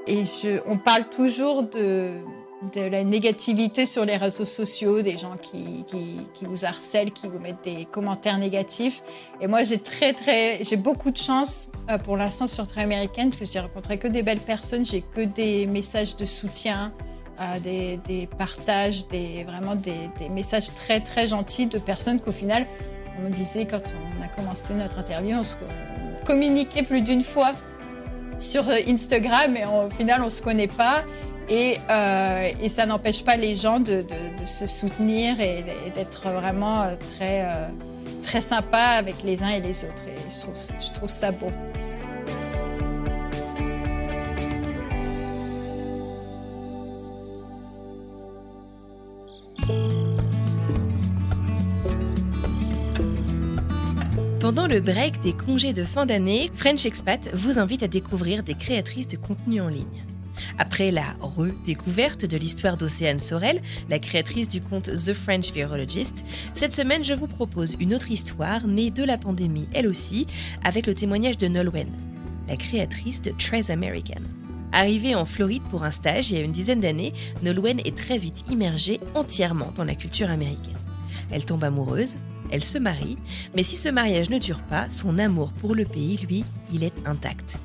On parle toujours de la négativité sur les réseaux sociaux, des gens qui vous harcèlent, qui vous mettent des commentaires négatifs. Et moi, j'ai beaucoup de chance pour l'instant sur Try American, parce que j'ai rencontré que des belles personnes, j'ai que des messages de soutien, des partages, vraiment des messages très très gentils de personnes qu'au final, on me disait quand on a commencé notre interview, on se communiquait plus d'une fois sur Instagram et au final on se connaît pas et ça n'empêche pas les gens de se soutenir et d'être vraiment très très sympa avec les uns et les autres et je trouve ça beau. Pendant le break des congés de fin d'année, French Expat vous invite à découvrir des créatrices de contenu en ligne. Après la redécouverte de l'histoire d'Océane Sorel, la créatrice du compte The French Virologist, cette semaine je vous propose une autre histoire née de la pandémie, elle aussi, avec le témoignage de Nolwenn, la créatrice de Try American. Arrivée en Floride pour un stage il y a une dizaine d'années, Nolwenn est très vite immergée entièrement dans la culture américaine. Elle tombe amoureuse, elle se marie, mais si ce mariage ne dure pas, son amour pour le pays, lui, il est intact.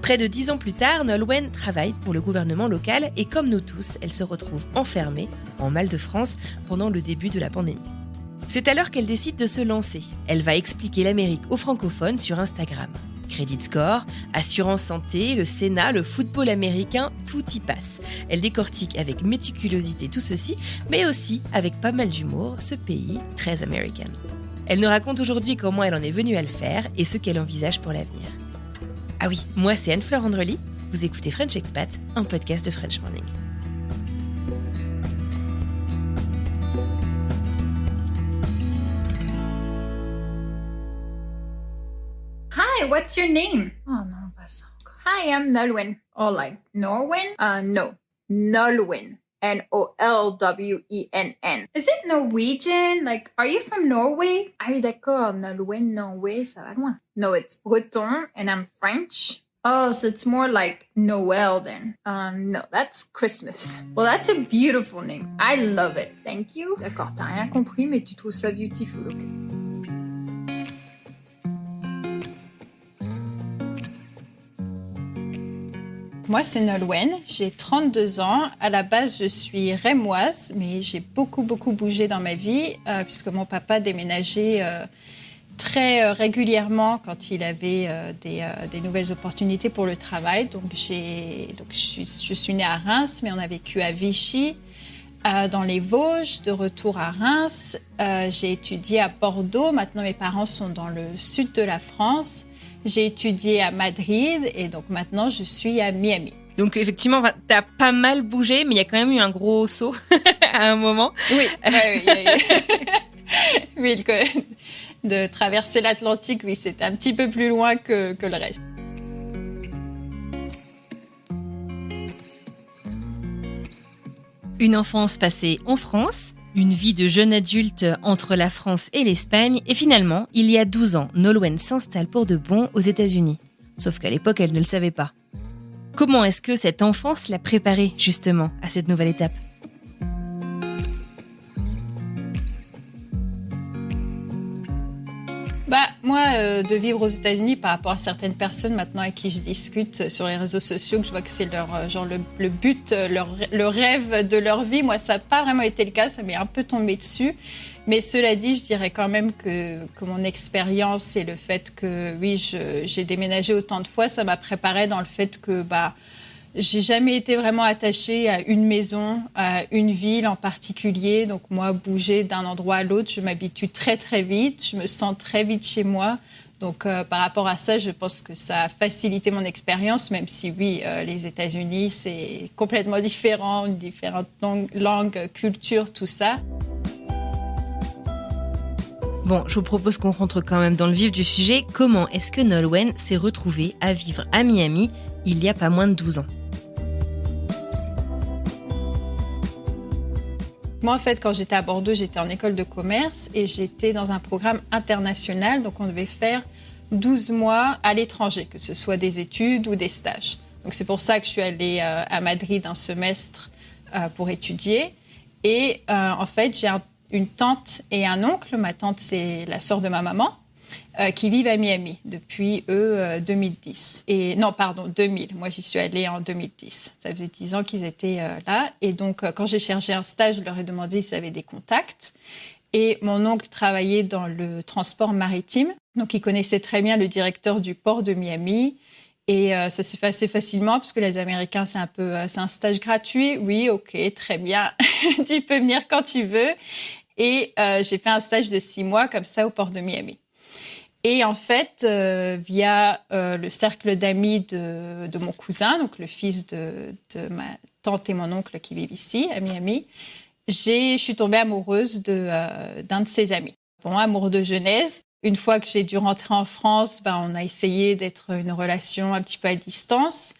Près de 10 ans plus tard, Nolwenn travaille pour le gouvernement local et comme nous tous, elle se retrouve enfermée en Mal-de-France pendant le début de la pandémie. C'est alors qu'elle décide de se lancer. Elle va expliquer l'Amérique aux francophones sur Instagram. Credit score, assurance santé, le Sénat, le football américain, tout y passe. Elle décortique avec méticulosité tout ceci, mais aussi avec pas mal d'humour, ce pays très américain. Elle nous raconte aujourd'hui comment elle en est venue à le faire et ce qu'elle envisage pour l'avenir. Ah oui, moi c'est Anne-Fleur Andrely, vous écoutez French Expat, un podcast de French Morning. Hi, what's your name? Oh, non, pas ça encore. Hi, I'm Nolwenn. Oh, like Norwen? No, Nolwenn. Nolwenn. Is it Norwegian? Like, are you from Norway? Ah oui, d'accord, Nolwenn, Norway, ça va loin. No, it's Breton, and I'm French. Oh, so it's more like Noel then. No, that's Christmas. Well, that's a beautiful name. I love it. Thank you. D'accord, t'as rien compris, mais tu trouves ça beautiful, ok. Moi, c'est Nolwenn, j'ai 32 ans. À la base, je suis rémoise, mais j'ai beaucoup bougé dans ma vie, puisque mon papa déménageait très régulièrement quand il avait des nouvelles opportunités pour le travail. Donc, je suis née à Reims, mais on a vécu à Vichy, dans les Vosges, de retour à Reims. J'ai étudié à Bordeaux. Maintenant, mes parents sont dans le sud de la France. J'ai étudié à Madrid et donc maintenant je suis à Miami. Donc effectivement, t'as pas mal bougé, mais il y a quand même eu un gros saut à un moment. Oui, oui, de traverser l'Atlantique, oui, c'était un petit peu plus loin que le reste. Une enfance passée en France, une vie de jeune adulte entre la France et l'Espagne, et finalement, il y a 12 ans, Nolwenn s'installe pour de bon aux États-Unis. Sauf qu'à l'époque, elle ne le savait pas. Comment est-ce que cette enfance l'a préparée, justement, à cette nouvelle étape ? Moi, de vivre aux États-Unis par rapport à certaines personnes maintenant avec qui je discute sur les réseaux sociaux, que je vois que c'est leur le but, le rêve de leur vie. Moi, ça n'a pas vraiment été le cas, ça m'est un peu tombé dessus. Mais cela dit, je dirais quand même que mon expérience et le fait que, oui, j'ai déménagé autant de fois, ça m'a préparé dans le fait que, j'ai jamais été vraiment attachée à une maison, à une ville en particulier. Donc moi, bouger d'un endroit à l'autre, je m'habitue très très vite. Je me sens très vite chez moi. Donc par rapport à ça, je pense que ça a facilité mon expérience, même si oui, les États-Unis, c'est complètement différent, une différente langue, culture, tout ça. Bon, je vous propose qu'on rentre quand même dans le vif du sujet. Comment est-ce que Nolwenn s'est retrouvée à vivre à Miami il y a pas moins de 12 ans ? Moi, en fait, quand j'étais à Bordeaux, j'étais en école de commerce et j'étais dans un programme international. Donc, on devait faire 12 mois à l'étranger, que ce soit des études ou des stages. Donc c'est pour ça que je suis allée à Madrid un semestre pour étudier. Et en fait, j'ai une tante et un oncle. Ma tante, c'est la sœur de ma maman, qui vivent à Miami depuis 2010. Et non, pardon, 2000. Moi, j'y suis allée en 2010. Ça faisait 10 ans qu'ils étaient là. Et donc, quand j'ai cherché un stage, je leur ai demandé s'ils avaient des contacts. Et mon oncle travaillait dans le transport maritime. Donc, il connaissait très bien le directeur du port de Miami. Et ça s'est fait assez facilement parce que les Américains, c'est un stage gratuit. Oui, ok, très bien. Tu peux venir quand tu veux. Et j'ai fait un stage de 6 mois comme ça au port de Miami. Et en fait, via le cercle d'amis de mon cousin, donc le fils de ma tante et mon oncle qui vivent ici à Miami, je suis tombée amoureuse d'un de ses amis. Bon, amour de jeunesse. Une fois que j'ai dû rentrer en France, on a essayé d'être une relation un petit peu à distance.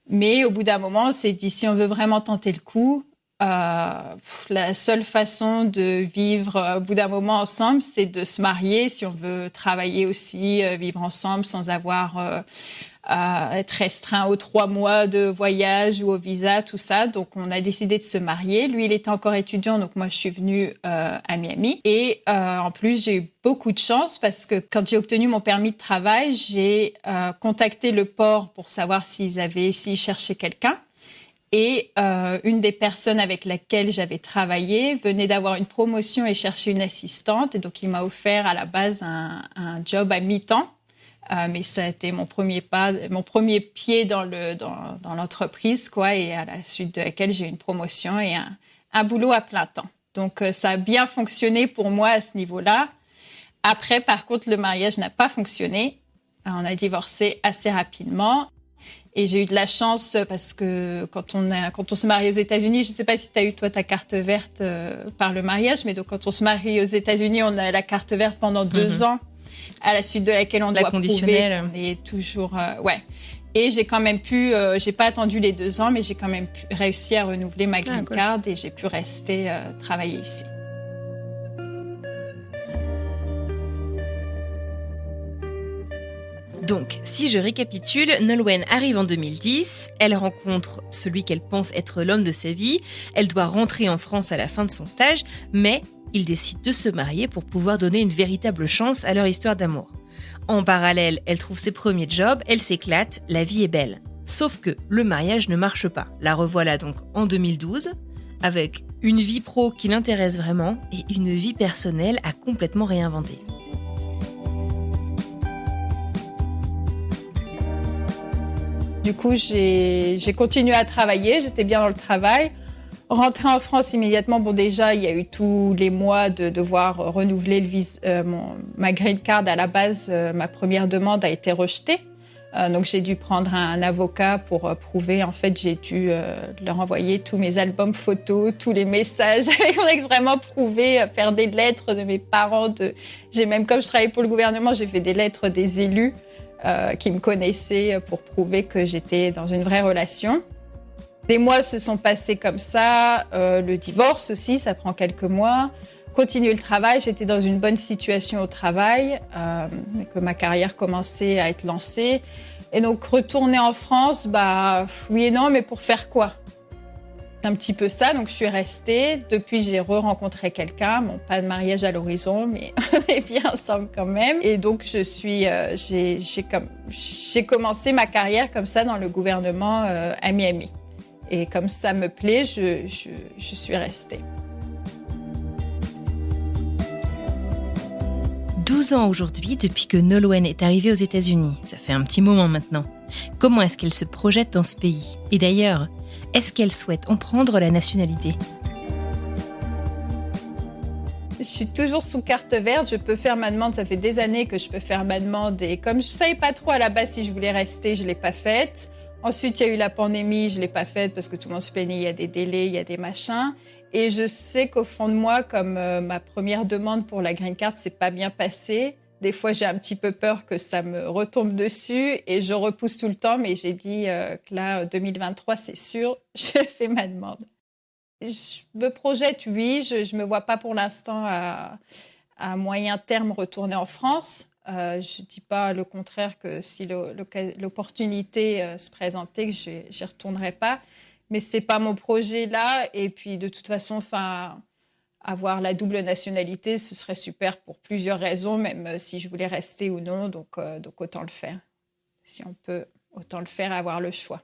Mais au bout d'un moment, on s'est dit, si on veut vraiment tenter le coup, la seule façon de vivre au bout d'un moment ensemble, c'est de se marier. Si on veut travailler aussi, vivre ensemble sans avoir être restreint aux 3 mois de voyage ou au visa, tout ça. Donc, on a décidé de se marier. Lui, il était encore étudiant, donc moi, je suis venue à Miami. Et en plus, j'ai eu beaucoup de chance parce que quand j'ai obtenu mon permis de travail, j'ai contacté le port pour savoir s'ils cherchaient quelqu'un. Et une des personnes avec laquelle j'avais travaillé venait d'avoir une promotion et cherchait une assistante. Et donc, il m'a offert à la base un job à mi-temps. Mais ça a été mon premier pied dans l'entreprise, quoi, et à la suite de laquelle j'ai eu une promotion et un boulot à plein temps. Donc, ça a bien fonctionné pour moi à ce niveau-là. Après, par contre, le mariage n'a pas fonctionné. On a divorcé assez rapidement. Et j'ai eu de la chance parce que quand on se marie aux États-Unis, je ne sais pas si tu as eu toi ta carte verte par le mariage, mais donc quand on se marie aux États-Unis, on a la carte verte pendant 2 ans, à la suite de laquelle on doit prouver qu'on est toujours ouais. Et j'ai quand même j'ai pas attendu les 2 ans, mais j'ai quand même réussi à renouveler ma green card et j'ai pu rester travailler ici. Donc, si je récapitule, Nolwenn arrive en 2010, elle rencontre celui qu'elle pense être l'homme de sa vie, elle doit rentrer en France à la fin de son stage, mais ils décident de se marier pour pouvoir donner une véritable chance à leur histoire d'amour. En parallèle, elle trouve ses premiers jobs, elle s'éclate, la vie est belle. Sauf que le mariage ne marche pas. La revoilà donc en 2012, avec une vie pro qui l'intéresse vraiment et une vie personnelle à complètement réinventer. Du coup, j'ai continué à travailler, j'étais bien dans le travail. Rentrée en France immédiatement, bon déjà, il y a eu tous les mois de devoir renouveler ma green card. À la base, ma première demande a été rejetée. Donc j'ai dû prendre un avocat pour prouver. En fait, j'ai dû leur envoyer tous mes albums photos, tous les messages. On a vraiment prouvé, faire des lettres de mes parents. Comme je travaillais pour le gouvernement, j'ai fait des lettres des élus qui me connaissaient pour prouver que j'étais dans une vraie relation. Des mois se sont passés comme ça, le divorce aussi, ça prend quelques mois. Continuer le travail, j'étais dans une bonne situation au travail, que ma carrière commençait à être lancée. Et donc retourner en France, oui et non, mais pour faire quoi ? C'est un petit peu ça, donc je suis restée. Depuis, j'ai re-rencontré quelqu'un. Bon, pas de mariage à l'horizon, mais on est bien ensemble quand même. Et donc, j'ai commencé ma carrière comme ça dans le gouvernement à Miami. Et comme ça me plaît, je suis restée. 12 ans aujourd'hui depuis que Nolwenn est arrivée aux États-Unis. Ça fait un petit moment maintenant. Comment est-ce qu'elle se projette dans ce pays ? Et d'ailleurs, est-ce qu'elle souhaite en prendre la nationalité ? Je suis toujours sous carte verte, je peux faire ma demande, ça fait des années que je peux faire ma demande. Et comme je ne savais pas trop à la base si je voulais rester, je ne l'ai pas faite. Ensuite, il y a eu la pandémie, je ne l'ai pas faite parce que tout le monde se plaignait, il y a des délais, il y a des machins. Et je sais qu'au fond de moi, comme ma première demande pour la green card s'est pas bien passée, des fois j'ai un petit peu peur que ça me retombe dessus et je repousse tout le temps. Mais j'ai dit que là, 2023, c'est sûr, je fais ma demande. Je me projette, oui, je me vois pas pour l'instant à moyen terme retourner en France. Je ne dis pas le contraire que si l'opportunité se présentait, que j'y retournerais pas. Mais ce n'est pas mon projet là. Et puis, de toute façon, avoir la double nationalité, ce serait super pour plusieurs raisons, même si je voulais rester ou non. Donc autant le faire. Si on peut, autant le faire et avoir le choix.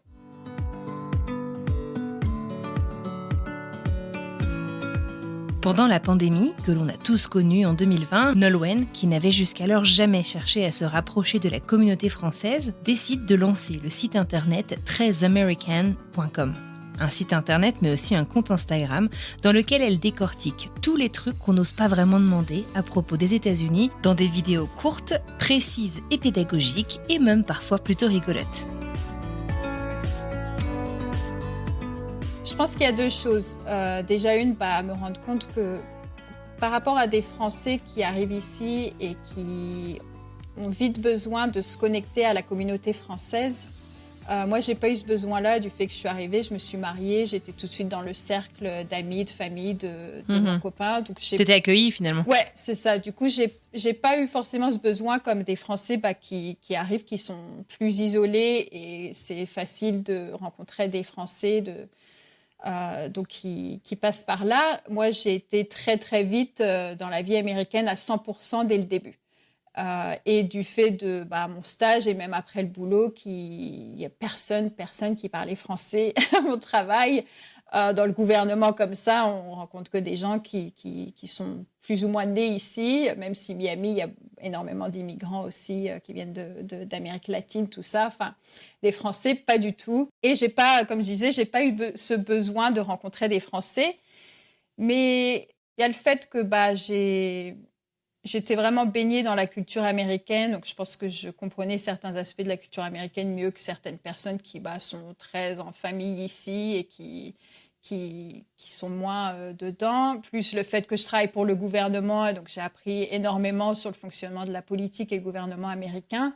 Pendant la pandémie, que l'on a tous connue en 2020, Nolwenn, qui n'avait jusqu'alors jamais cherché à se rapprocher de la communauté française, décide de lancer le site internet tresamerican.com. Un site internet mais aussi un compte Instagram dans lequel elle décortique tous les trucs qu'on n'ose pas vraiment demander à propos des États-Unis dans des vidéos courtes, précises et pédagogiques et même parfois plutôt rigolotes. Je pense qu'il y a deux choses. Déjà une, me rendre compte que par rapport à des Français qui arrivent ici et qui ont vite besoin de se connecter à la communauté française, moi, j'ai pas eu ce besoin-là du fait que je suis arrivée, je me suis mariée, j'étais tout de suite dans le cercle d'amis, de famille, de mon copain. Donc t'étais accueillie finalement. Ouais, c'est ça. Du coup, j'ai pas eu forcément ce besoin comme des Français qui arrivent, qui sont plus isolés et c'est facile de rencontrer des Français donc qui passent par là. Moi, j'ai été très, très vite dans la vie américaine à 100% dès le début. Et du fait de mon stage et même après le boulot, il n'y a personne qui parlait français à mon travail. Dans le gouvernement comme ça, on rencontre que des gens qui sont plus ou moins nés ici, même si Miami, il y a énormément d'immigrants aussi qui viennent d'Amérique latine, tout ça. Enfin, des Français, pas du tout. Et comme je disais, j'ai pas eu ce besoin de rencontrer des Français. Mais il y a le fait que j'étais vraiment baignée dans la culture américaine, donc je pense que je comprenais certains aspects de la culture américaine mieux que certaines personnes qui sont très en famille ici et qui sont moins dedans. Plus le fait que je travaille pour le gouvernement, donc j'ai appris énormément sur le fonctionnement de la politique et le gouvernement américain.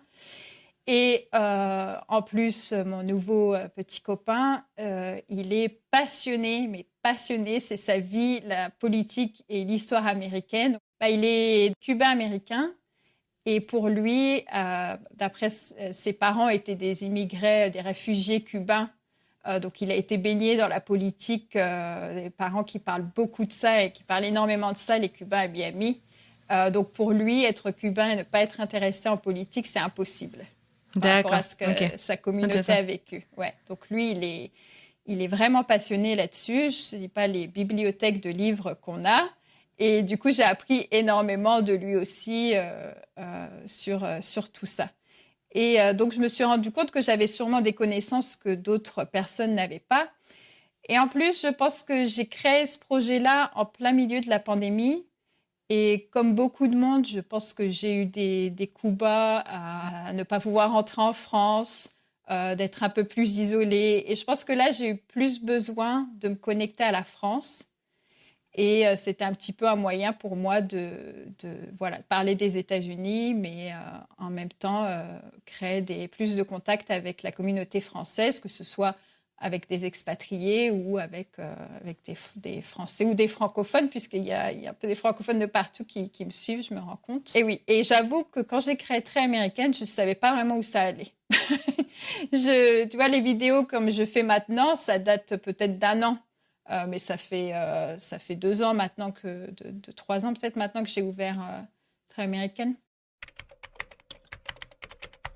Et en plus, mon nouveau petit copain, il est passionné, mais passionné, c'est sa vie, la politique et l'histoire américaine. Il est cubain-américain et pour lui, d'après ses parents, étaient des immigrés, des réfugiés cubains. Donc il a été baigné dans la politique, des parents qui parlent beaucoup de ça et qui parlent énormément de ça, les Cubains à Miami. Donc pour lui, être cubain et ne pas être intéressé en politique, c'est impossible. Par rapport à ce que sa communauté a vécu. Ouais. Donc lui, il est vraiment passionné là-dessus. Je ne dis pas les bibliothèques de livres qu'on a. Et du coup, j'ai appris énormément de lui aussi sur tout ça. Et donc, je me suis rendu compte que j'avais sûrement des connaissances que d'autres personnes n'avaient pas. Et en plus, je pense que j'ai créé ce projet-là en plein milieu de la pandémie. Et comme beaucoup de monde, je pense que j'ai eu des coups bas à ne pas pouvoir rentrer en France, d'être un peu plus isolée. Et je pense que là, j'ai eu plus besoin de me connecter à la France. Et c'était un petit peu un moyen pour moi de parler des États-Unis, mais en même temps créer plus de contacts avec la communauté française, que ce soit avec des expatriés ou avec des Français ou des francophones, puisqu'il y a un peu des francophones de partout qui me suivent, je me rends compte. Et oui, et j'avoue que quand j'ai créé Très Américaine, je ne savais pas vraiment où ça allait. Tu vois, les vidéos comme je fais maintenant, ça date peut-être d'1 an. Mais ça fait 2 ans maintenant, de 3 ans peut-être maintenant que j'ai ouvert Très Américaine.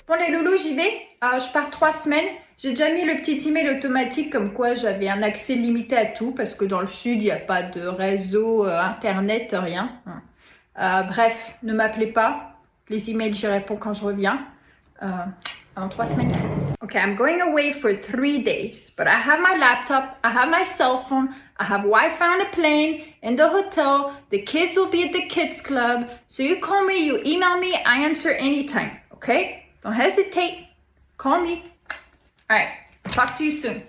Bon les loulous, j'y vais. Je pars 3 semaines. J'ai déjà mis le petit email automatique comme quoi j'avais un accès limité à tout parce que dans le sud, il n'y a pas de réseau, internet, rien. Bref, ne m'appelez pas. Les emails, j'y réponds quand je reviens. Dans 3 semaines. Okay, I'm going away for 3 days, but I have my laptop, I have my cell phone, I have Wi-Fi on the plane, in the hotel, the kids will be at the kids club, so you call me, you email me, I answer anytime, okay? Don't hesitate, call me. All right, talk to you soon.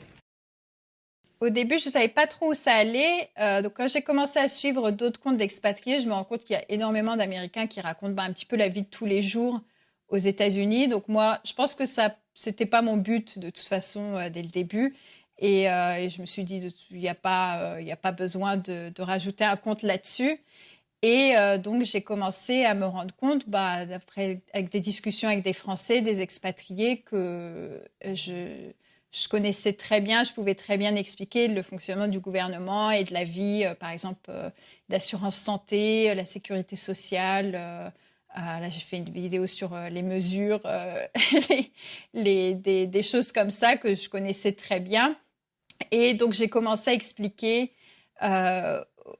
Au début, je ne savais pas trop où ça allait. Donc, quand j'ai commencé à suivre d'autres comptes d'expatriés, je me rends compte qu'il y a énormément d'Américains qui racontent un petit peu la vie de tous les jours aux États-Unis. Donc moi, je pense que c'était pas mon but de toute façon dès le début. Et je me suis dit, il n'y a pas besoin de rajouter un compte là-dessus. Et donc, j'ai commencé à me rendre compte, après, avec des discussions avec des Français, des expatriés, que je connaissais très bien, je pouvais très bien expliquer le fonctionnement du gouvernement et de la vie, par exemple, d'assurance santé, la sécurité sociale. Là, j'ai fait une vidéo sur les mesures, des choses comme ça que je connaissais très bien. Et donc, j'ai commencé à expliquer.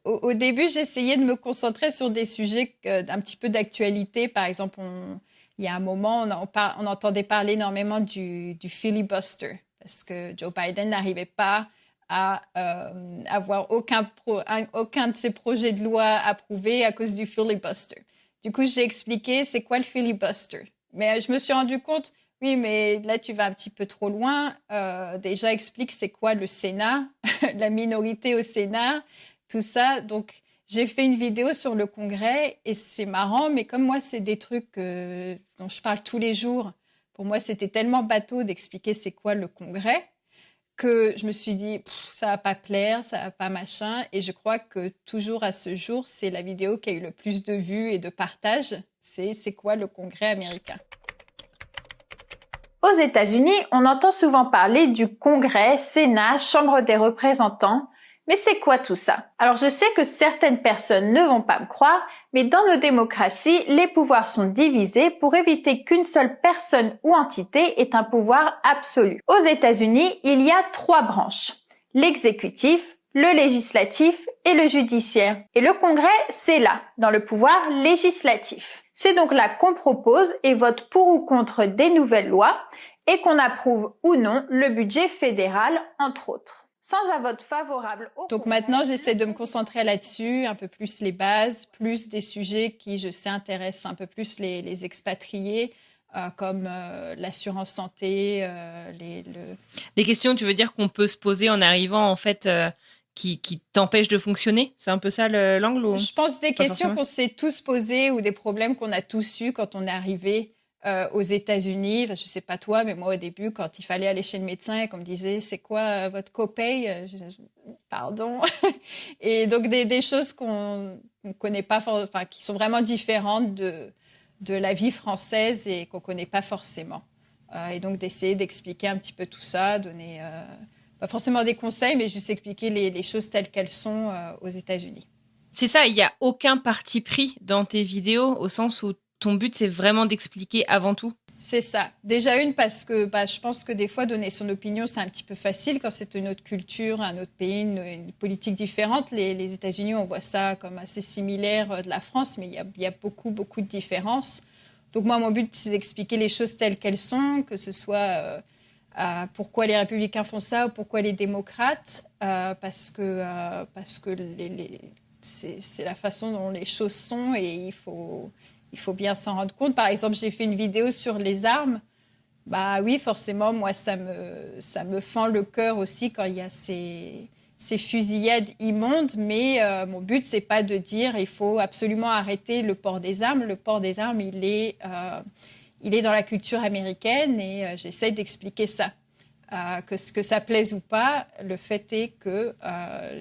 Au début, j'essayais de me concentrer sur des sujets un petit peu d'actualité. Par exemple, il y a un moment, on entendait parler énormément du filibuster parce que Joe Biden n'arrivait pas à avoir aucun de ses projets de loi approuvés à cause du filibuster. Du coup, j'ai expliqué c'est quoi le filibuster. Mais je me suis rendu compte, oui, mais là, tu vas un petit peu trop loin. Déjà, explique c'est quoi le Sénat, la minorité au Sénat, tout ça. Donc, j'ai fait une vidéo sur le Congrès et c'est marrant, mais comme moi, c'est des trucs dont je parle tous les jours. Pour moi, c'était tellement bateau d'expliquer c'est quoi le Congrès que je me suis dit, ça va pas plaire, ça va pas machin. Et je crois que toujours à ce jour, c'est la vidéo qui a eu le plus de vues et de partages. C'est quoi le Congrès américain? Aux États-Unis, on entend souvent parler du Congrès, Sénat, Chambre des représentants. Mais c'est quoi tout ça? Alors je sais que certaines personnes ne vont pas me croire, mais dans nos démocraties, les pouvoirs sont divisés pour éviter qu'une seule personne ou entité ait un pouvoir absolu. Aux États-Unis, il y a 3 branches: l'exécutif, le législatif et le judiciaire. Et le Congrès, c'est là, dans le pouvoir législatif. C'est donc là qu'on propose et vote pour ou contre des nouvelles lois et qu'on approuve ou non le budget fédéral, entre autres. Sans un vote favorable au Donc Congrès, maintenant, j'essaie de me concentrer là-dessus, un peu plus les bases, plus des sujets qui, je sais, intéressent un peu plus les expatriés, comme l'assurance santé, Des questions, tu veux dire, qu'on peut se poser en arrivant, en fait, qui t'empêchent de fonctionner? C'est un peu ça l'angle ou... Je pense des Pas questions forcément. qu'on s'est tous posées ou des problèmes qu'on a tous eus quand on est arrivé aux États-Unis. Enfin, je sais pas toi, mais moi au début, quand il fallait aller chez le médecin et qu'on me disait c'est quoi votre copay, pardon. Et donc des choses qu'on connaît pas, enfin qui sont vraiment différentes de la vie française et qu'on connaît pas forcément. Et donc d'essayer d'expliquer un petit peu tout ça, donner pas forcément des conseils, mais juste expliquer les choses telles qu'elles sont aux États-Unis. C'est ça, il n'y a aucun parti pris dans tes vidéos, au sens où ton but, c'est vraiment d'expliquer avant tout. C'est ça. Déjà parce que je pense que des fois, donner son opinion, c'est un petit peu facile quand c'est une autre culture, un autre pays, une politique différente. Les États-Unis, on voit ça comme assez similaire de la France, mais il y a beaucoup, beaucoup de différences. Donc moi, mon but, c'est d'expliquer les choses telles qu'elles sont, que ce soit pourquoi les républicains font ça ou pourquoi les démocrates, parce que c'est la façon dont les choses sont et il faut bien s'en rendre compte. Par exemple, j'ai fait une vidéo sur les armes. Bah oui, forcément, moi, ça me fend le cœur aussi quand il y a ces fusillades immondes. Mais mon but, c'est pas de dire il faut absolument arrêter le port des armes. Le port des armes, il est dans la culture américaine et j'essaie d'expliquer ça. Que ça plaise ou pas, le fait est que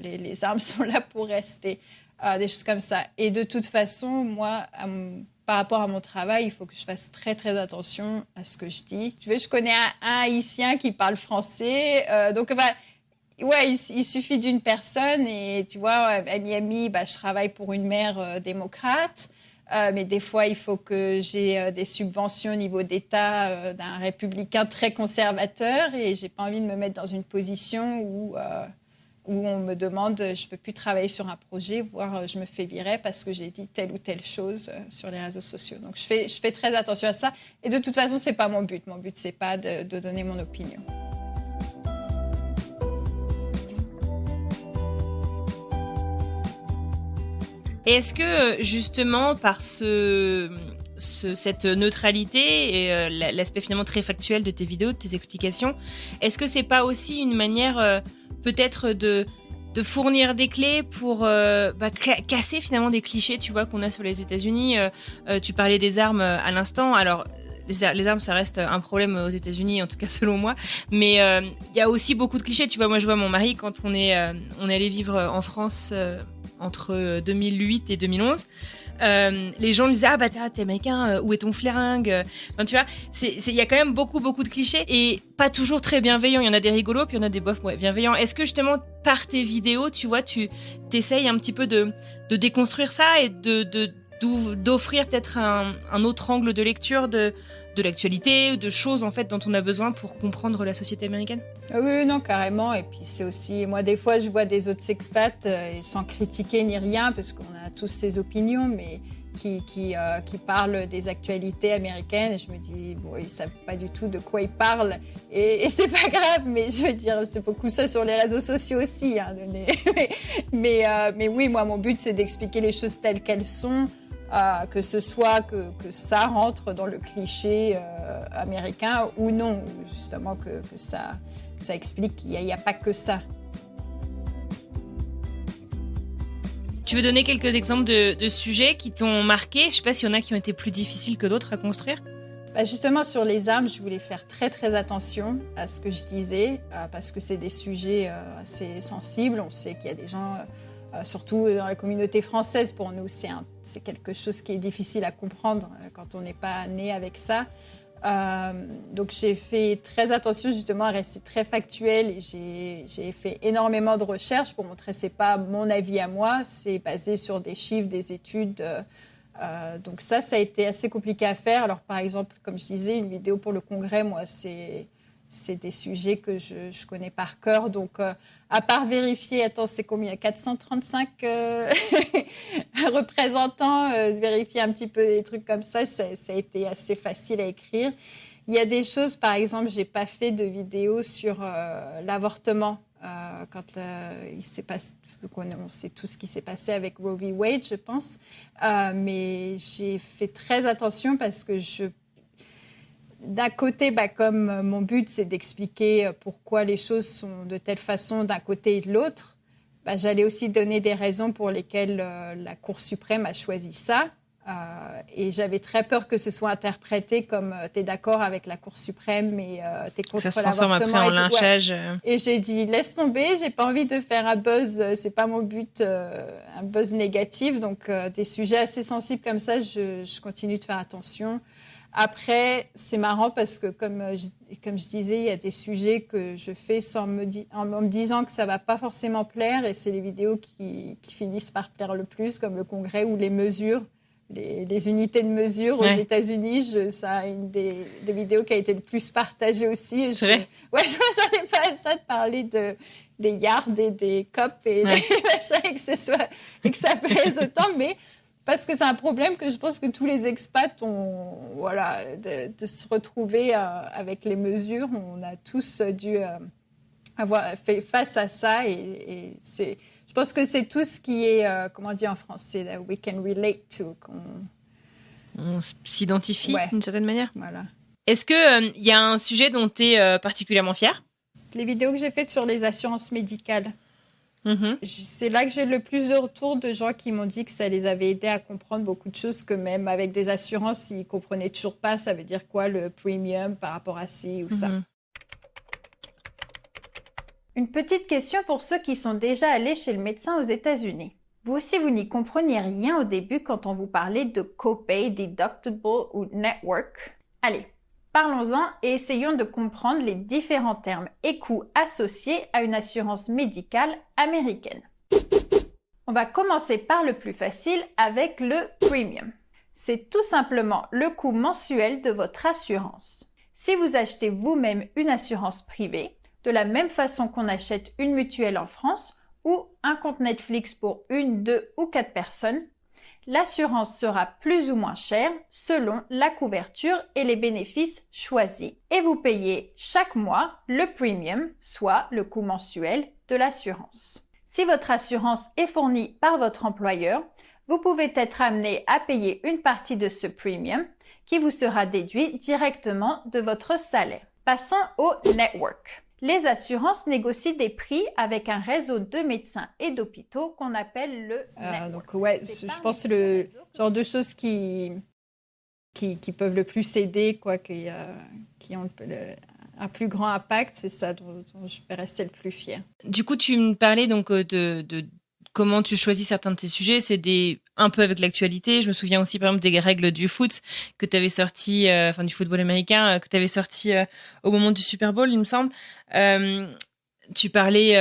les armes sont là pour rester. Des choses comme ça. Et de toute façon, moi, par rapport à mon travail, il faut que je fasse très, très attention à ce que je dis. Tu vois, je connais un Haïtien qui parle français. Donc, ouais, il suffit d'une personne. Et tu vois, à Miami, je travaille pour une maire démocrate. Mais des fois, il faut que j'ai des subventions au niveau d'État d'un républicain très conservateur. Et j'ai pas envie de me mettre dans une position où on me demande, je peux plus travailler sur un projet, voire je me fais virer parce que j'ai dit telle ou telle chose sur les réseaux sociaux. Donc je fais très attention à ça. Et de toute façon, c'est pas mon but. Mon but, c'est pas de donner mon opinion. Et est-ce que, justement, par cette neutralité et l'aspect finalement très factuel de tes vidéos, de tes explications, est-ce que c'est pas aussi une manière peut-être de fournir des clés pour casser finalement des clichés, tu vois, qu'on a sur les États-Unis. Tu parlais des armes à l'instant. Alors les armes, ça reste un problème aux États-Unis, en tout cas selon moi. Mais il y a aussi beaucoup de clichés. Tu vois, moi je vois mon mari quand on est allé vivre en France entre 2008 et 2011. Les gens lui disaient t'es américain, où est ton flingue, enfin, tu vois, il y a quand même beaucoup de clichés et pas toujours très bienveillants. Il y en a des rigolos puis il y en a des bofs bienveillants. Est-ce que justement par tes vidéos, tu vois, tu t'essayes un petit peu de déconstruire ça et d'offrir peut-être un autre angle de lecture de l'actualité, de choses en fait dont on a besoin pour comprendre la société américaine? Oui, non, carrément. Et puis c'est aussi, moi des fois je vois des autres expats, sans critiquer ni rien, parce qu'on a tous ses opinions, mais qui parlent des actualités américaines. Et je me dis, bon, ils savent pas du tout de quoi ils parlent. Et c'est pas grave, mais je veux dire, c'est beaucoup ça sur les réseaux sociaux aussi. Hein, mais oui, moi mon but c'est d'expliquer les choses telles qu'elles sont. Que ce soit que ça rentre dans le cliché américain ou non, justement que ça explique qu'il n'y a pas que ça. Tu veux donner quelques exemples de sujets qui t'ont marqué? Je sais pas s'il y en a qui ont été plus difficiles que d'autres à construire. Justement, sur les armes, je voulais faire très très attention à ce que je disais, parce que c'est des sujets assez sensibles. On sait qu'il y a des gens... surtout dans la communauté française, pour nous, c'est quelque chose qui est difficile à comprendre quand on n'est pas né avec ça. Donc j'ai fait très attention justement à rester très factuelle et j'ai fait énormément de recherches pour montrer que ce n'est pas mon avis à moi, c'est basé sur des chiffres, des études. Donc ça a été assez compliqué à faire. Alors par exemple, comme je disais, une vidéo pour le congrès, moi, c'est des sujets que je connais par cœur. Donc, à part vérifier, c'est combien? 435 représentants, vérifier un petit peu des trucs comme ça a été assez facile à écrire. Il y a des choses, par exemple, j'ai pas fait de vidéo sur l'avortement. Quand il s'est passé, on sait tout ce qui s'est passé avec Roe v. Wade, je pense. Mais j'ai fait très attention parce que d'un côté, comme mon but, c'est d'expliquer pourquoi les choses sont de telle façon d'un côté et de l'autre, j'allais aussi donner des raisons pour lesquelles la Cour suprême a choisi ça. Et j'avais très peur que ce soit interprété comme tu es d'accord avec la Cour suprême, mais tu es contre l'avortement. Ça se transforme après en lynchage. Ouais. Et j'ai dit, laisse tomber, j'ai pas envie de faire un buzz, c'est pas mon but, un buzz négatif. Donc, des sujets assez sensibles comme ça, je continue de faire attention. Après, c'est marrant parce que, comme je disais, il y a des sujets que je fais en me disant que ça ne va pas forcément plaire. Et c'est les vidéos qui finissent par plaire le plus, comme le congrès ou les mesures, les unités de mesure aux États-Unis. Ça une des vidéos qui a été le plus partagée aussi. C'est vrai? Ouais, je ne m'attendais pas à ça, de parler des yards et des copes et des machins, et que ça plaise autant. Mais... parce que c'est un problème que je pense que tous les expats ont, de se retrouver avec les mesures. On a tous dû avoir fait face à ça et je pense que c'est tout ce qui est, comment on dit en français, we can relate to. On s'identifie d'une certaine manière. Voilà. Est-ce qu'il y a un sujet dont tu es particulièrement fière? Les vidéos que j'ai faites sur les assurances médicales. Mm-hmm. C'est là que j'ai le plus de retours de gens qui m'ont dit que ça les avait aidés à comprendre beaucoup de choses, que même avec des assurances, ils ne comprenaient toujours pas ça veut dire quoi le premium par rapport à ci ou ça. Une petite question pour ceux qui sont déjà allés chez le médecin aux États-Unis. Vous aussi, vous n'y compreniez rien au début quand on vous parlait de copay, deductible ou network. Allez, parlons-en et essayons de comprendre les différents termes et coûts associés à une assurance médicale américaine. On va commencer par le plus facile avec le premium. C'est tout simplement le coût mensuel de votre assurance. Si vous achetez vous-même une assurance privée, de la même façon qu'on achète une mutuelle en France ou un compte Netflix pour 1, 2 ou 4 personnes, l'assurance sera plus ou moins chère selon la couverture et les bénéfices choisis. Et vous payez chaque mois le premium, soit le coût mensuel de l'assurance. Si votre assurance est fournie par votre employeur, vous pouvez être amené à payer une partie de ce premium qui vous sera déduit directement de votre salaire. Passons au network. Les assurances négocient des prix avec un réseau de médecins et d'hôpitaux qu'on appelle le network. Donc je pense que le genre de choses qui peuvent le plus aider, qui ont un plus grand impact, c'est ça dont je vais rester le plus fière. Du coup, tu me parlais donc de comment tu choisis certains de ces sujets. C'est un peu avec l'actualité. Je me souviens aussi, par exemple, des règles du foot que tu avais sorti, du football américain, que tu avais sorti au moment du Super Bowl, il me semble. Tu parlais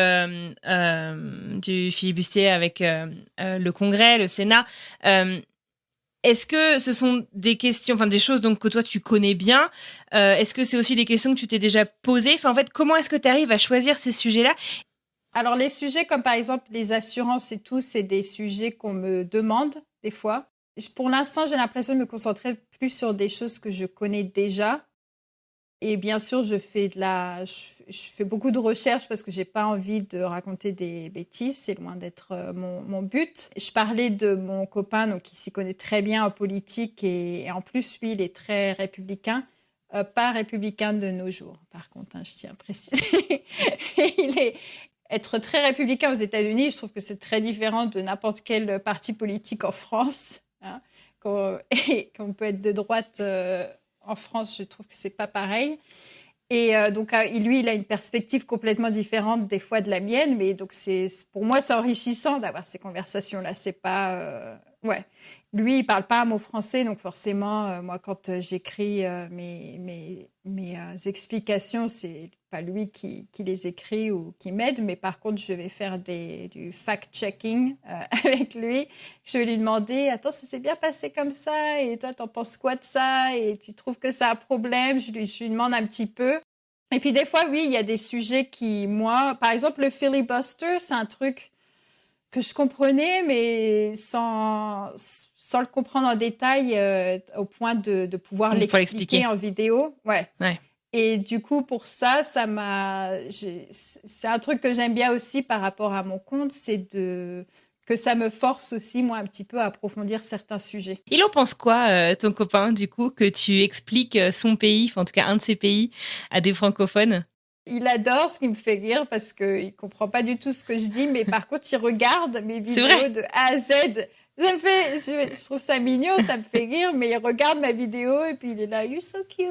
du filibustier avec le Congrès, le Sénat. Est-ce que ce sont des questions, des choses donc que toi tu connais bien? Est-ce que c'est aussi des questions que tu t'es déjà posées? En fait, comment est-ce que tu arrives à choisir ces sujets-là? Alors, les sujets comme par exemple les assurances et tout, c'est des sujets qu'on me demande des fois. Pour l'instant, j'ai l'impression de me concentrer plus sur des choses que je connais déjà. Et bien sûr, je fais beaucoup de recherches parce que j'ai pas envie de raconter des bêtises. C'est loin d'être mon but. Je parlais de mon copain, donc qui s'y connaît très bien en politique et en plus, lui, il est très républicain. Pas républicain de nos jours, par contre, je tiens à préciser. Être très républicain aux États-Unis, je trouve que c'est très différent de n'importe quel parti politique en France. Qu'on peut être de droite en France, je trouve que c'est pas pareil. Et donc, lui, il a une perspective complètement différente des fois de la mienne, mais donc pour moi, c'est enrichissant d'avoir ces conversations-là. C'est pas, ouais. Lui, il parle pas un mot français, donc forcément, moi, quand j'écris mes explications, c'est pas lui qui les écrit ou qui m'aide, mais par contre, je vais faire du fact-checking avec lui. Je vais lui demander, attends, ça s'est bien passé comme ça, et toi, t'en penses quoi de ça, et tu trouves que c'est un problème? Je lui demande un petit peu. Et puis des fois, oui, il y a des sujets qui, moi, par exemple, le filibuster, c'est un truc que je comprenais, mais sans le comprendre en détail, au point de pouvoir l'expliquer en vidéo. Ouais. Et du coup, pour ça, c'est un truc que j'aime bien aussi par rapport à mon compte, c'est que ça me force aussi, moi, un petit peu à approfondir certains sujets. Il en pense quoi, ton copain, du coup, que tu expliques son pays, en tout cas un de ses pays, à des francophones? Il adore, ce qui me fait rire parce qu'il ne comprend pas du tout ce que je dis, mais par contre, il regarde mes vidéos de A à Z. Je trouve ça mignon, ça me fait rire, mais il regarde ma vidéo et puis il est là, you're so cute.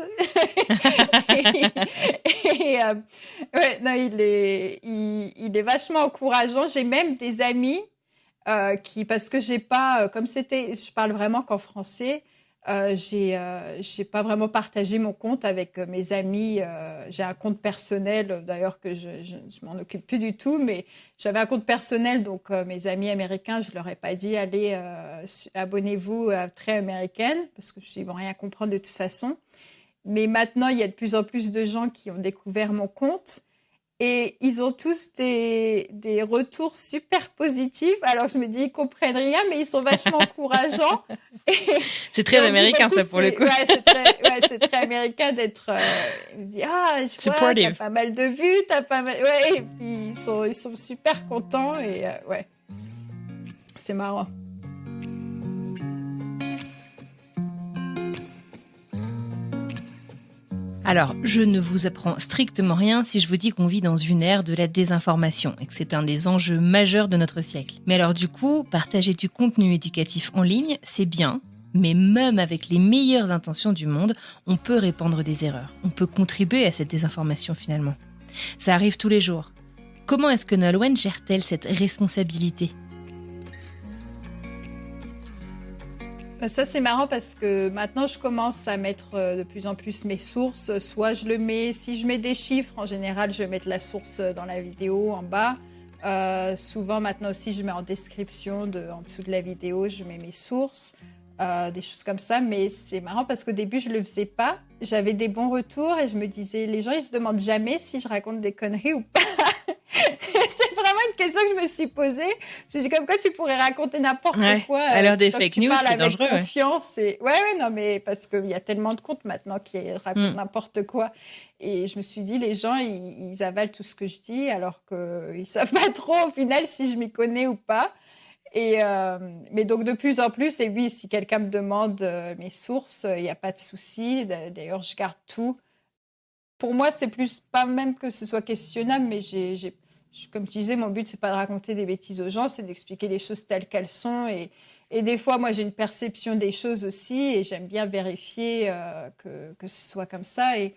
Il est vachement encourageant. J'ai même des amis parce que j'ai pas, je parle vraiment qu'en français. J'ai pas vraiment partagé mon compte avec mes amis. J'ai un compte personnel, d'ailleurs que je m'en occupe plus du tout, mais j'avais un compte personnel, donc mes amis américains, je leur ai pas dit allez, abonnez-vous à Très Américaine, parce qu'ils vont rien comprendre de toute façon. Mais maintenant, il y a de plus en plus de gens qui ont découvert mon compte. Et ils ont tous des retours super positifs. Alors je me dis, ils comprennent rien, mais ils sont vachement encourageants. C'est très américain, ça, pour le coup. C'est très américain d'être... je dis, je vois, t'as pas mal de vues, t'as pas mal... Ouais, et puis ils sont super contents. Et ouais, c'est marrant. Alors, je ne vous apprends strictement rien si je vous dis qu'on vit dans une ère de la désinformation et que c'est un des enjeux majeurs de notre siècle. Mais alors du coup, partager du contenu éducatif en ligne, c'est bien, mais même avec les meilleures intentions du monde, on peut répandre des erreurs. On peut contribuer à cette désinformation finalement. Ça arrive tous les jours. Comment est-ce que Nolwenn gère-t-elle cette responsabilité ? Ça, c'est marrant parce que maintenant, je commence à mettre de plus en plus mes sources. Soit je le mets, si je mets des chiffres, en général, je vais mettre la source dans la vidéo en bas. Souvent, maintenant aussi, je mets en description, en dessous de la vidéo, je mets mes sources, des choses comme ça. Mais c'est marrant parce qu'au début, je le faisais pas. J'avais des bons retours et je me disais, les gens, ils se demandent jamais si je raconte des conneries ou pas. C'est vraiment une question que je me suis posée. Je me suis dit, comme quoi tu pourrais raconter n'importe quoi. À l'heure des fake news, c'est dangereux. Confiance non, mais parce qu'il y a tellement de comptes maintenant qui racontent n'importe quoi. Et je me suis dit, les gens, ils avalent tout ce que je dis, alors qu'ils savent pas trop, au final, si je m'y connais ou pas. Mais donc, de plus en plus, et oui, si quelqu'un me demande mes sources, il n'y a pas de souci. D'ailleurs, je garde tout. Pour moi, c'est plus, pas même que ce soit questionnable, mais comme tu disais, mon but, c'est pas de raconter des bêtises aux gens, c'est d'expliquer les choses telles qu'elles sont. Et des fois, moi, j'ai une perception des choses aussi, et j'aime bien vérifier que ce soit comme ça. Et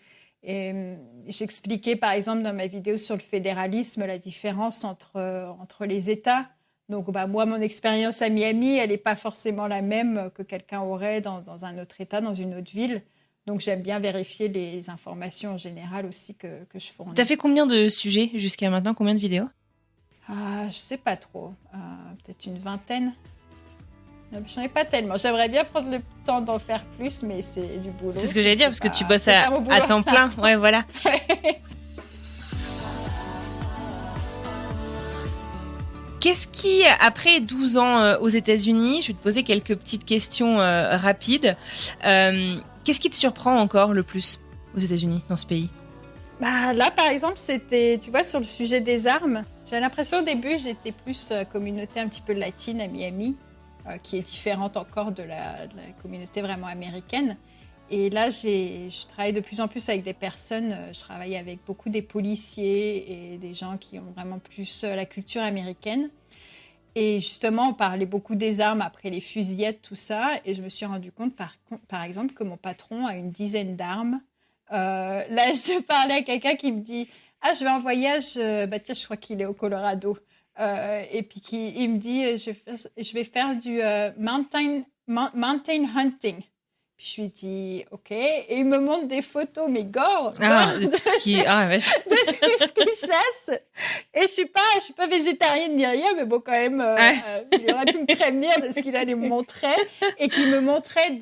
j'expliquais, par exemple, dans ma vidéo sur le fédéralisme, la différence entre les États. Donc, moi, mon expérience à Miami, elle n'est pas forcément la même que quelqu'un aurait dans un autre État, dans une autre ville. Donc, j'aime bien vérifier les informations en général aussi que je fournis. T'as fait combien de sujets jusqu'à maintenant? Combien de vidéos? Je sais pas trop. Peut-être une vingtaine. J'en ai pas tellement. J'aimerais bien prendre le temps d'en faire plus, mais c'est du boulot. C'est ce que j'allais dire, parce que tu bosses à temps plein. Ouais, voilà. Ouais. Qu'est-ce qui, après 12 ans aux États-Unis, je vais te poser quelques petites questions rapides. Qu'est-ce qui te surprend encore le plus aux États-Unis, dans ce pays? Là, par exemple, c'était, tu vois, sur le sujet des armes. J'ai l'impression au début, j'étais plus communauté un petit peu latine à Miami, qui est différente encore de la communauté vraiment américaine. Et là, je travaille de plus en plus avec des personnes. Je travaille avec beaucoup des policiers et des gens qui ont vraiment plus la culture américaine. Et justement, on parlait beaucoup des armes après les fusillettes, tout ça. Et je me suis rendu compte, par exemple, que mon patron a une dizaine d'armes. Là, je parlais à quelqu'un qui me dit « Ah, je vais en voyage. Tiens, je crois qu'il est au Colorado. Et puis, il me dit « Je vais faire du mountain hunting. » Puis je lui dis « Ok. » Et il me montre des photos, mais gore. De tout ce qui... de tout ce qu'il chasse. Et je suis pas végétarienne ni rien, mais bon, quand même, il aurait pu me prévenir de ce qu'il allait me montrer. Et qu'il me montrait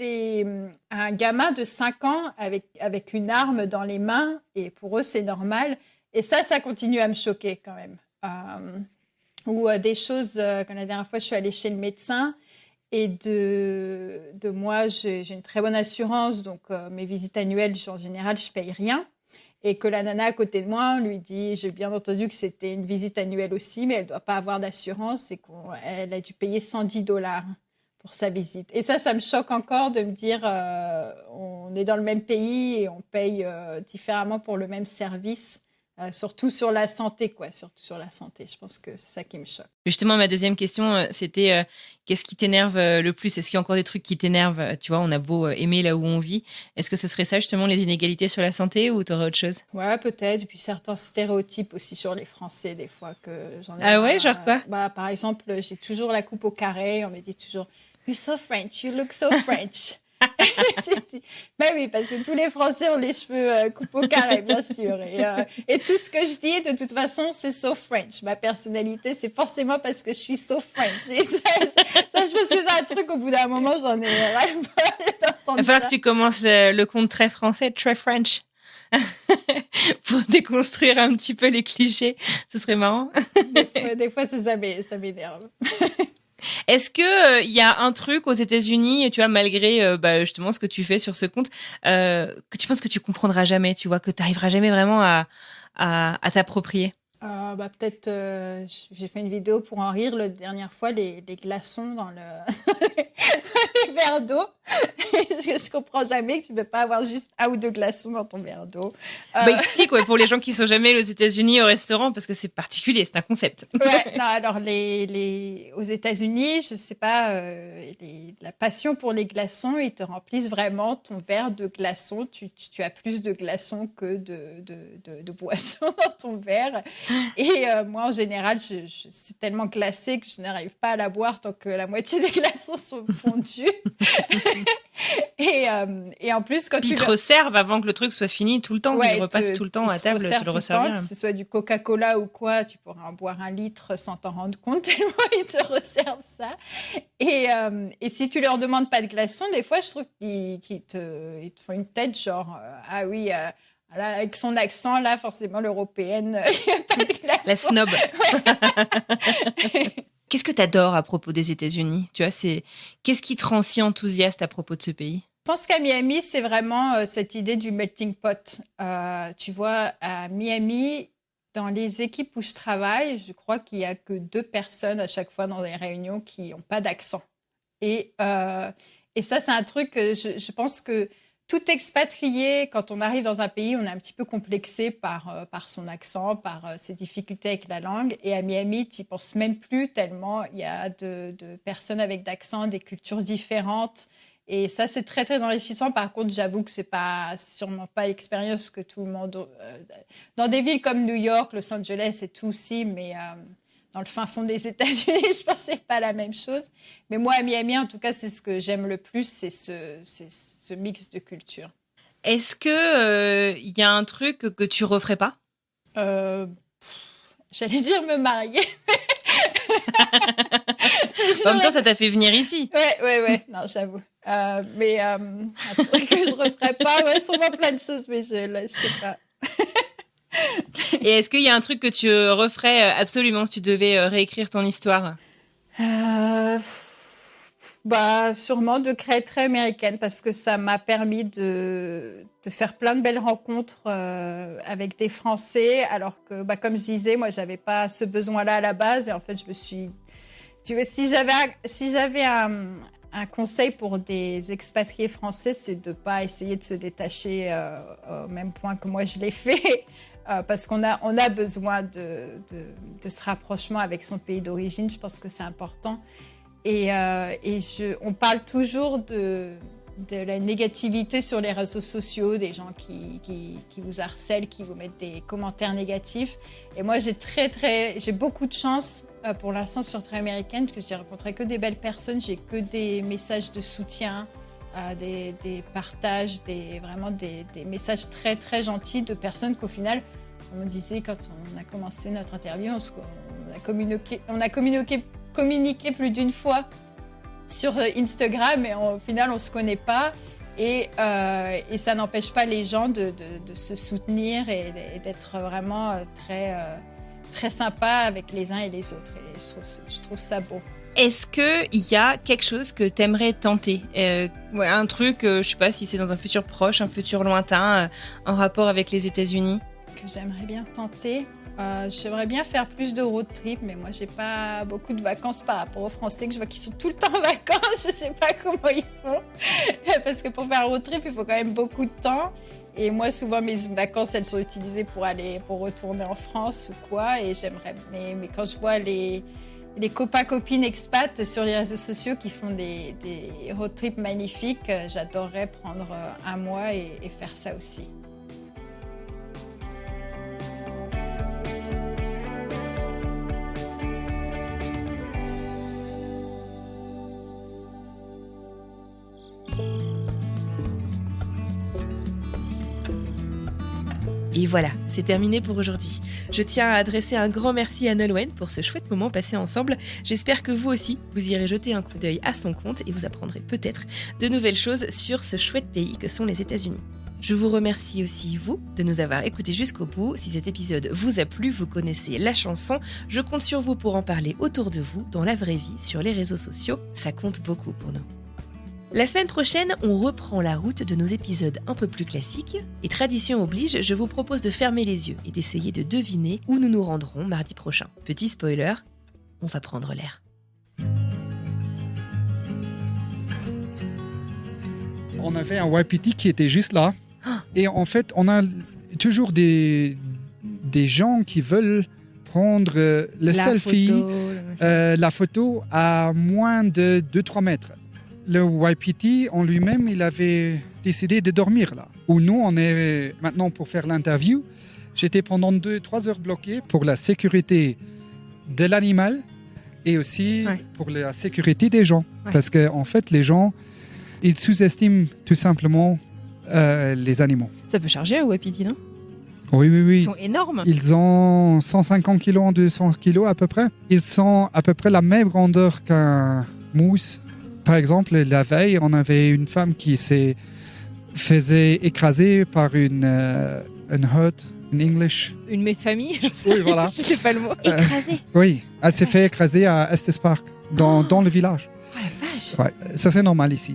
un gamin de 5 ans avec une arme dans les mains. Et pour eux, c'est normal. Et ça continue à me choquer quand même. Ou des choses, comme la dernière fois, je suis allée chez le médecin. Et de moi, j'ai une très bonne assurance, donc mes visites annuelles, en général, je paye rien. Et que la nana à côté de moi lui dit, j'ai bien entendu que c'était une visite annuelle aussi, mais elle ne doit pas avoir d'assurance et qu'elle a dû payer $110 pour sa visite. Et ça me choque encore de me dire, on est dans le même pays et on paye différemment pour le même service. Surtout sur la santé, quoi. Surtout sur la santé. Je pense que c'est ça qui me choque. Justement, ma deuxième question, c'était qu'est-ce qui t'énerve le plus? Est-ce qu'il y a encore des trucs qui t'énervent? Tu vois, on a beau aimer là où on vit. Est-ce que ce serait ça, justement, les inégalités sur la santé, ou t'aurais autre chose? Ouais, peut-être. Et puis certains stéréotypes aussi sur les Français, des fois, que j'en ai. Ah ouais, genre quoi? Par exemple, j'ai toujours la coupe au carré. On me dit toujours « You're so French, you look so French ». Ben oui, parce que tous les Français ont les cheveux coupés au carré, bien sûr. Et tout ce que je dis, de toute façon, c'est so French. Ma personnalité, c'est forcément parce que je suis so French. Et ça, je pense que c'est un truc, au bout d'un moment, j'en ai ras-le-bol d'entendre. Il va falloir que tu commences le compte très français, très French. Pour déconstruire un petit peu les clichés. Ce serait marrant. Des fois ça m'énerve. Est-ce que y a un truc aux États-Unis, tu vois, malgré justement ce que tu fais sur ce compte, que tu penses que tu comprendras jamais, tu vois, que tu n'arriveras jamais vraiment à t'approprier? Peut-être, j'ai fait une vidéo pour en rire la dernière fois, les glaçons dans les verres d'eau. Je comprends jamais que tu ne peux pas avoir juste 1 ou 2 glaçons dans ton verre d'eau. Explique, pour les gens qui sont jamais allés aux États-Unis au restaurant, parce que c'est particulier, c'est un concept. Ouais, non, alors aux États-Unis, je sais pas, la passion pour les glaçons, ils te remplissent vraiment ton verre de glaçons. Tu as plus de glaçons que de boissons dans ton verre. Et moi, en général, c'est tellement glacé que je n'arrive pas à la boire tant que la moitié des glaçons sont fondus. Et en plus, quand Puis ils te resservent avant que le truc soit fini tout le temps. Ouais, ils repassent tout le temps à table, tu le resserves bien. Que ce soit du Coca-Cola ou quoi, tu pourras en boire 1 litre sans t'en rendre compte, tellement ils te resservent ça. Et si tu leur demandes pas de glaçons, des fois, je trouve qu'ils te font une tête genre ah oui, là, avec son accent, là, forcément, l'européenne, il n'y a pas de glaçons. La snob. Ouais. Qu'est-ce que tu adores à propos des États-Unis? Tu vois, qu'est-ce qui te rend si enthousiaste à propos de ce pays? Je pense qu'à Miami, c'est vraiment cette idée du melting pot. Tu vois, à Miami, dans les équipes où je travaille, je crois qu'il n'y a que 2 personnes à chaque fois dans les réunions qui n'ont pas d'accent. Et ça, c'est un truc que je pense que tout expatrié, quand on arrive dans un pays, on est un petit peu complexé par son accent, par ses difficultés avec la langue. Et à Miami, tu n'y penses même plus tellement il y a de personnes avec d'accent, des cultures différentes. Et ça, c'est très, très enrichissant. Par contre, j'avoue que c'est sûrement pas l'expérience que tout le monde... dans des villes comme New York, Los Angeles et tout aussi, mais dans le fin fond des États-Unis, je pense que c'est pas la même chose. Mais moi, à Miami, en tout cas, c'est ce que j'aime le plus, c'est ce mix de culture. Est-ce que y a un truc que tu referais pas? J'allais dire me marier. En même temps, ça t'a fait venir ici. Ouais. Non, j'avoue. Mais un truc que je referais pas, ouais, sûrement plein de choses, mais je sais pas. Et est-ce qu'il y a un truc que tu referais absolument si tu devais réécrire ton histoire? Sûrement de créatrice américaine, parce que ça m'a permis de faire plein de belles rencontres avec des Français, alors que, comme je disais, moi, j'avais pas ce besoin-là à la base. Et en fait, je me suis... Si j'avais un conseil pour des expatriés français, c'est de pas essayer de se détacher au même point que moi je l'ai fait. Parce qu'on a besoin de ce rapprochement avec son pays d'origine. Je pense que c'est important. On parle toujours de la négativité sur les réseaux sociaux, des gens qui vous harcèlent, qui vous mettent des commentaires négatifs. Et moi, j'ai beaucoup de chance pour l'instant sur Très Américaine, parce que j'ai rencontré que des belles personnes, j'ai que des messages de soutien, des partages, vraiment des messages très, très gentils de personnes qu'au final, on me disait quand on a commencé notre interview, on a communiqué plus d'une fois sur Instagram, et au final, on ne se connaît pas. Et ça n'empêche pas les gens de se soutenir et d'être vraiment très, très sympas avec les uns et les autres. Et je trouve ça beau. Est-ce qu'il y a quelque chose que tu aimerais tenter? Un truc, je ne sais pas si c'est dans un futur proche, un futur lointain, en rapport avec les États-Unis? Que j'aimerais bien tenter. J'aimerais bien faire plus de road trip, mais moi, j'ai pas beaucoup de vacances par rapport aux Français que je vois qui sont tout le temps en vacances. Je sais pas comment ils font. Parce que pour faire un road trip, il faut quand même beaucoup de temps. Et moi, souvent, mes vacances, elles sont utilisées pour retourner en France ou quoi. Et j'aimerais, mais quand je vois les copains-copines expats sur les réseaux sociaux qui font des road trips magnifiques, j'adorerais prendre un mois et faire ça aussi. Et voilà, c'est terminé pour aujourd'hui. Je tiens à adresser un grand merci à Nolwenn pour ce chouette moment passé ensemble. J'espère que vous aussi, vous irez jeter un coup d'œil à son compte et vous apprendrez peut-être de nouvelles choses sur ce chouette pays que sont les États-Unis. Je vous remercie aussi, vous, de nous avoir écoutés jusqu'au bout. Si cet épisode vous a plu, vous connaissez la chanson. Je compte sur vous pour en parler autour de vous, dans la vraie vie, sur les réseaux sociaux. Ça compte beaucoup pour nous. La semaine prochaine, on reprend la route de nos épisodes un peu plus classiques. Et tradition oblige, je vous propose de fermer les yeux et d'essayer de deviner où nous nous rendrons mardi prochain. Petit spoiler, on va prendre l'air. On avait un Wapiti qui était juste là. Et en fait, on a toujours des gens qui veulent prendre le selfie, la photo à moins de 2-3 mètres. Le Wapiti en lui-même, il avait décidé de dormir là. Où nous, on est maintenant pour faire l'interview. J'étais pendant 2-3 heures bloqué pour la sécurité de l'animal et aussi pour la sécurité des gens. Ouais. Parce qu'en fait, les gens, ils sous-estiment tout simplement les animaux. Ça peut charger un Wapiti, non ? Oui. Ils sont énormes. Ils ont 150 kilos, 200 kilos à peu près. Ils sont à peu près la même grandeur qu'un mousse. Par exemple, la veille, on avait une femme qui s'est faisait écraser par une herd in English. Une mère de famille. Oui, voilà. Je sais pas le mot. Écrasée. Oui, elle s'est fait écraser à Estes Park, dans le village. Oh la vache. Ouais, ça c'est normal ici.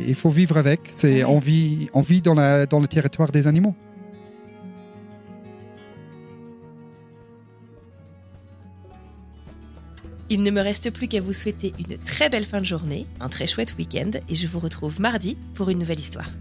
Il faut vivre avec. On vit dans le territoire des animaux. Il ne me reste plus qu'à vous souhaiter une très belle fin de journée, un très chouette week-end et je vous retrouve mardi pour une nouvelle histoire.